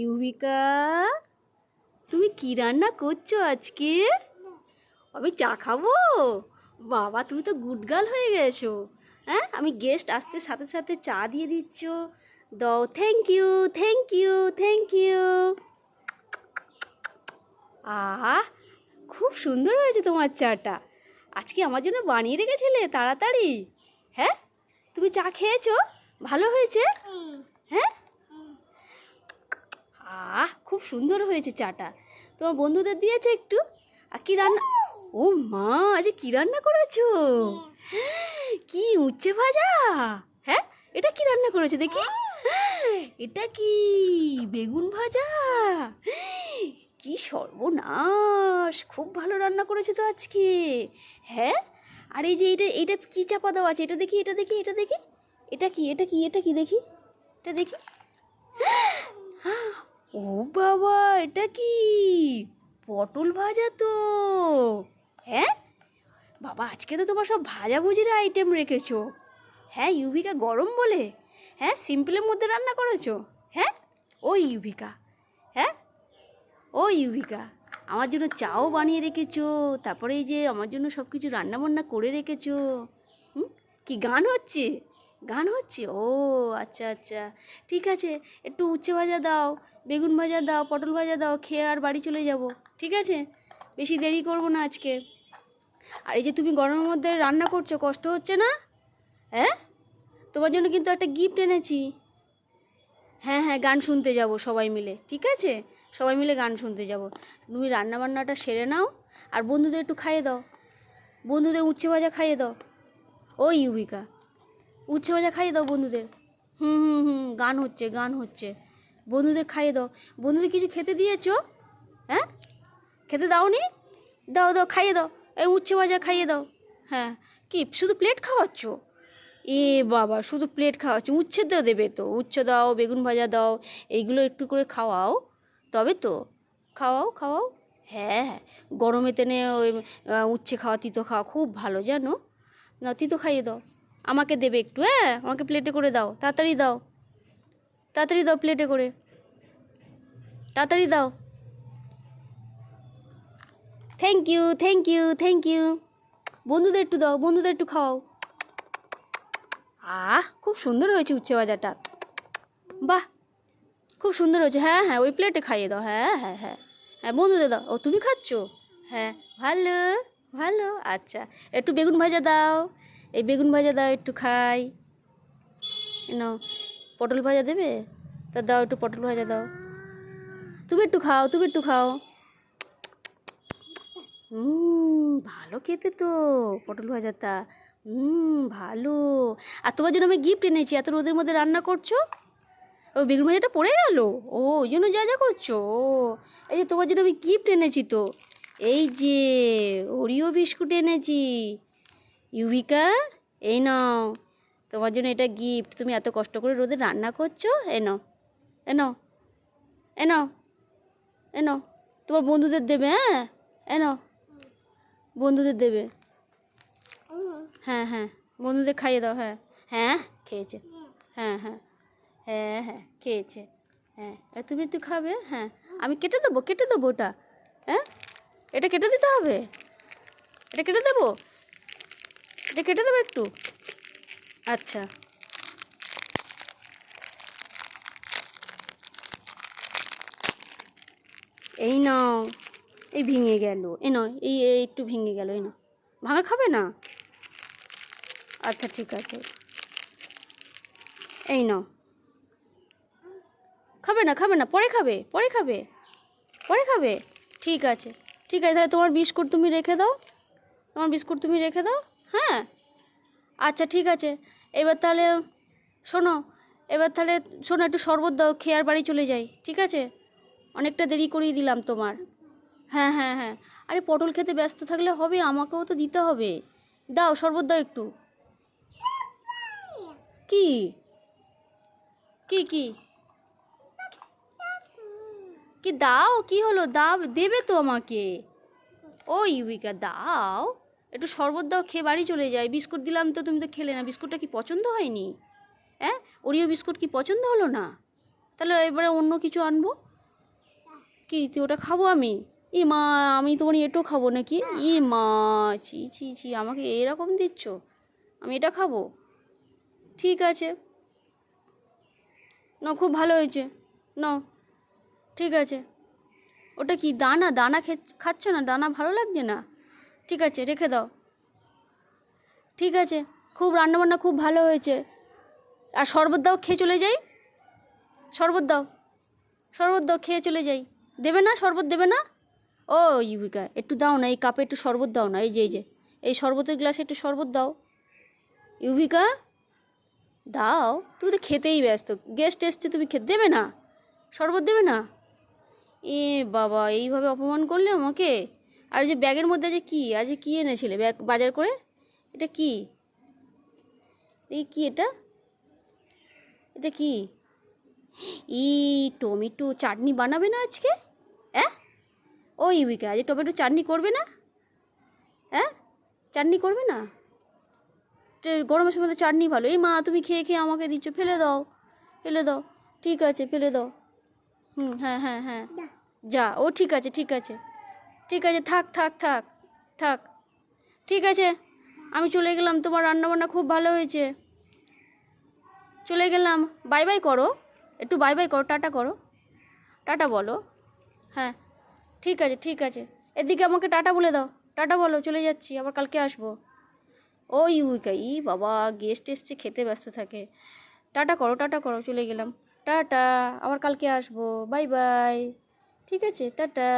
ইউবিকা, তুমি কি রান্না করছো আজকে? আমি চা খাবো? বাবা, তুমি তো গুড গার্ল হয়ে গেছো। হ্যাঁ, আমি গেস্ট আসতে সাথে সাথে চা দিয়ে দিচ্ছ। দাও, thank you, thank you, thank you. আহা, খুব সুন্দর হয়েছে তোমার চাটা। আজকে আমার জন্য বানিয়ে রেখেছিলে তাড়াতাড়ি? হ্যাঁ, তুমি চা খেয়েছো? ভালো হয়েছে? হ্যাঁ, খুব সুন্দর হয়েছে চাটা। তোমার বন্ধুদের দিয়েছে একটু? আর কি রান্না? ও মা, আজ কি রান্না করেছো? কি উচ্ছে ভাজা? হ্যাঁ, এটা কি রান্না করেছে দেখি? এটা কি বেগুন ভাজা? কি সর্বনাশ, খুব ভালো রান্না করেছে তো আজকে। হ্যাঁ, আর এই যে এটা এটা কি চাপা দেওয়া আছে? এটা দেখি, এটা দেখি, এটা দেখি। এটা কি, এটা কি, এটা কি দেখি, এটা দেখি। ও বাবা, এটা কি পটল ভাজা তো? হ্যাঁ বাবা, আজকে তো তোমার সব ভাজাভুজির আইটেম রেখেছো। হ্যাঁ ইউভিকা, গরম বলে? হ্যাঁ, সিম্পলের মধ্যে রান্না করেছো? হ্যাঁ, ও ইউভিকা, হ্যাঁ ও ইউভিকা, আমার জন্য চাও বানিয়ে রেখেছো, তারপরে এই যে আমার জন্য সব কিছু রান্নাবান্না করে রেখেছো। কি গান হচ্ছে? গান হচ্ছে? ও আচ্ছা আচ্ছা, ঠিক আছে। একটু উচ্ছে ভাজা দাও, বেগুন ভাজা দাও, পটল ভাজা দাও, খেয়ে আর বাড়ি চলে যাব। ঠিক আছে, বেশি দেরি করবো না আজকে। আর এই যে তুমি গরমের মধ্যে রান্না করছো, কষ্ট হচ্ছে না? হ্যাঁ, তোমার জন্য কিন্তু একটা গিফট এনেছি। হ্যাঁ হ্যাঁ, গান শুনতে যাব সবাই মিলে, ঠিক আছে? সবাই মিলে গান শুনতে যাব। তুমি রান্নাবান্নাটা সেরে নাও, আর বন্ধুদের একটু খাইয়ে দাও। বন্ধুদের উচ্ছে ভাজা খাইয়ে দাও। ওই ইউবিকা, উচ্ছে ভাজা খাইয়ে দাও বন্ধুদের। হুম হুম হুম, গান হচ্ছে, গান হচ্ছে। বন্ধুদের খাইয়ে দাও। বন্ধুদের কিছু খেতে দিয়েছো? হ্যাঁ, খেতে দাওনি? দাও দাও, খাইয়ে দাও। এই উচ্ছে ভাজা খাইয়ে দাও। হ্যাঁ, কি শুধু প্লেট খাওয়াচ্ছ? এ বাবা, শুধু প্লেট খাওয়াচ্ছ? উচ্ছে তো দেবে তো, উচ্ছে দাও, বেগুন ভাজা দাও, এইগুলো একটু করে খাওয়াও, তবে তো। খাওয়াও খাওয়াও। হ্যাঁ হ্যাঁ, গরমে তেনে ওই উচ্ছে খাওয়া, তিতো খাওয়া খুব ভালো জানো। না, তিতো খাইয়ে দাও। আমাকে দেবে একটু, হ্যাঁ, আমাকে প্লেটে করে দাও, তাড়াতাড়ি দাও, তাড়াতাড়ি দাও, প্লেটে করে তাড়াতাড়ি দাও। Thank you, thank you, thank you. বন্ধুদের একটু দাও, বন্ধুদের একটু খাওয়াও। খুব সুন্দর হয়েছে উচ্ছে ভাজাটা। বাহ, খুব সুন্দর হয়েছে। হ্যাঁ হ্যাঁ, ওই প্লেটে খাইয়ে দাও। হ্যাঁ হ্যাঁ হ্যাঁ হ্যাঁ, বন্ধুদের দাও। ও, তুমি খাচ্ছ? হ্যাঁ, ভালো ভালো। আচ্ছা, একটু বেগুন ভাজা দাও। এই বেগুন ভাজা দাও, একটু খাই। নাও, পটল ভাজা দেবে? তা দাও, একটু পটল ভাজা দাও। তুমি একটু খাও, তুমি একটু খাও। ভালো খেতে তো পটল ভাজাটা। ভালো। আর তোমার জন্য আমি গিফট এনেছি, এত রোদের মধ্যে রান্না করছো। ও, বেগুন ভাজাটা পড়ে গেল? ও, ওই জন্য যা যা করছো। ও, এই যে তোমার জন্য আমি গিফট এনেছি তো, এই যে ওরিও বিস্কুট এনেছি। ইউবিকা, এই নাও, তোমার জন্য এটা গিফট। তুমি এত কষ্ট করে রোদে রান্না করছো, এ নাও, এ নাও, এ নাও, এ নাও। তোমার বন্ধুদের দেবে, হ্যাঁ, এ নাও, বন্ধুদের দেবে। হ্যাঁ হ্যাঁ, বন্ধুদের খাইয়ে দাও। হ্যাঁ হ্যাঁ, খেয়েছে। হ্যাঁ হ্যাঁ হ্যাঁ হ্যাঁ, খেয়েছে। হ্যাঁ, তুমি একটু খাবে? হ্যাঁ, আমি কেটে দেবো, কেটে দেবো ওটা। হ্যাঁ, এটা কেটে দিতে হবে? এটা কেটে দেবো? এটা কেটে দেবো একটু? আচ্ছা, এই নাও। এই ভেঙে গেল, এ নয়, এই একটু ভেঙে গেল, এই নাও। ভাঙা খাবে না? আচ্ছা ঠিক আছে, এই নাও। খাবে না, খাবে না, পরে খাবে, পরে খাবে, পরে খাবে। ঠিক আছে, ঠিক আছে, তাহলে তোমার বিস্কুট তুমি রেখে দাও, তোমার বিস্কুট তুমি রেখে দাও। হ্যাঁ, আচ্ছা ঠিক আছে। এবার তাহলে শোনো, এবার তাহলে শোনো, একটু শরবত দাও, খেয়ে আর বাড়ি চলে যাই, ঠিক আছে? অনেকটা দেরি করিয়ে দিলাম তোমার। হ্যাঁ হ্যাঁ হ্যাঁ, আরে পটল খেতে ব্যস্ত থাকলে হবে? আমাকেও তো দিতে হবে। দাও, শরবত দাও একটু। কি কি কি কি দাও, কি হলো? দাও, দেবে তো আমাকে। ও ইউবিকা, দাও, একটু শরবত দাও, খেয়ে বাড়ি চলে যাই। বিস্কুট দিলাম তো, তুমি তো খেলে না। বিস্কুটটা কি পছন্দ হয়নি? হ্যাঁ, ওরিও বিস্কুট কি পছন্দ হলো না? তাহলে এবারে অন্য কিছু আনবো। কি তুই ওটা খাবো আমি? ই মা, আমি তোমার এটাও খাবো নাকি? ই মা, ছি ছি ছি, আমাকে এরকম দিচ্ছ? আমি এটা খাবো? ঠিক আছে, না খুব ভালো হয়েছে, নাও, ঠিক আছে। ওটা কি দানা? দানা খাচ্ছ না? দানা ভালো লাগছে না? ঠিক আছে, রেখে দাও। ঠিক আছে, খুব রান্নাবান্না খুব ভালো হয়েছে। আর শরবত দাও, খেয়ে চলে যাই। শরবত দাও, শরবত দাও, খেয়ে চলে যাই। দেবে না শরবত? দেবে না? ও ইউবিকা, একটু দাও না, এই কাপে একটু শরবত দাও না। এই যে এই শরবতের গ্লাসে একটু শরবত দাও। ইউবিকা, দাও। তুমি তো খেতেই ব্যস্ত, গেস্ট এসছে, তুমি খেতে দেবে না? শরবত দেবে না? এ বাবা, এইভাবে অপমান করলে আমাকে। আর যে ব্যাগের মধ্যে যে কি আজ কি এনেছিলে ব্যাগ বাজার করে? এটা কি? এই কি এটা? এটা কি? ই টমেটো চাটনি বানাবে না আজকে? হ্যাঁ, ও ইউবিকা, আজ টমেটো চাটনি করবে না? হ্যাঁ, চাটনি করবে না? গরমের সময় তো চাটনি ভালো। এই মা, তুমি খেয়ে খেয়ে আমাকে দিচ্ছ, ফেলে দাও, ফেলে দাও। ঠিক আছে, ফেলে দাও। হ্যাঁ হ্যাঁ হ্যাঁ, যা। ও ঠিক আছে, ঠিক আছে, ঠিক আছে, থাক থাক থাক থাক। ঠিক আছে, আমি চলে গেলাম, তোমার রান্নাবান্না খুব ভালো হয়েছে। চলে গেলাম, বাই বাই করো, একটু বাই বাই করো, টাটা করো, টাটা বলো। হ্যাঁ, ঠিক আছে, ঠিক আছে। এদিকে আমাকে টাটা বলে দাও, টাটা বলো, চলে যাচ্ছি, আবার কালকে আসবো। ওই উইকা, ই বাবা, গেস্ট এসছে, খেতে ব্যস্ত থাকে। টাটা করো, টাটা করো, চলে গেলাম, টাটা, আবার কালকে আসবো, বাই বাই। ঠিক আছে, টাটা।